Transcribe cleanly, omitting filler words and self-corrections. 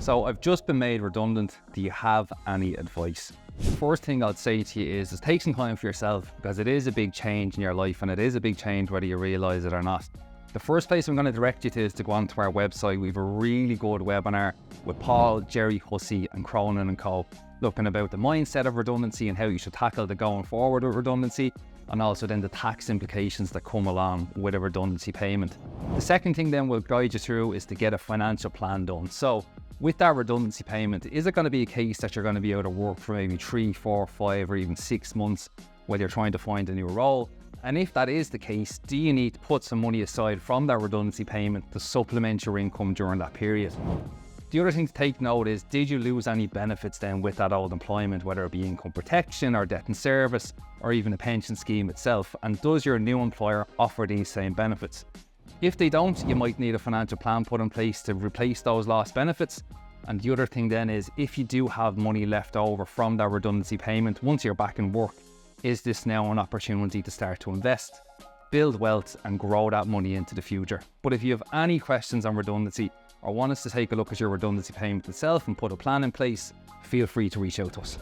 So I've just been made redundant. Do you have any advice? The first thing I'd say to you is take some time for yourself, because it is a big change in your life, and it is a big change whether you realise it or not. The first place I'm going to direct you to is to go onto our website. We have a really good webinar with Paul, Jerry Hussey and Cronin and Co. looking about the mindset of redundancy and how you should tackle the going forward with redundancy, and also then the tax implications that come along with a redundancy payment. The second thing then we'll guide you through is to get a financial plan done. So with that redundancy payment, is it going to be a case that you're going to be out of work for maybe 3, 4, 5 or even 6 months while you're trying to find a new role? And if that is the case, do you need to put some money aside from that redundancy payment to supplement your income during that period? The other thing to take note is, did you lose any benefits then with that old employment, whether it be income protection or death and service or even a pension scheme itself? And does your new employer offer these same benefits? If they don't, you might need a financial plan put in place to replace those lost benefits. And the other thing then is, if you do have money left over from that redundancy payment, once you're back in work, is this now an opportunity to start to invest, build wealth and grow that money into the future? But if you have any questions on redundancy or want us to take a look at your redundancy payment itself and put a plan in place, feel free to reach out to us.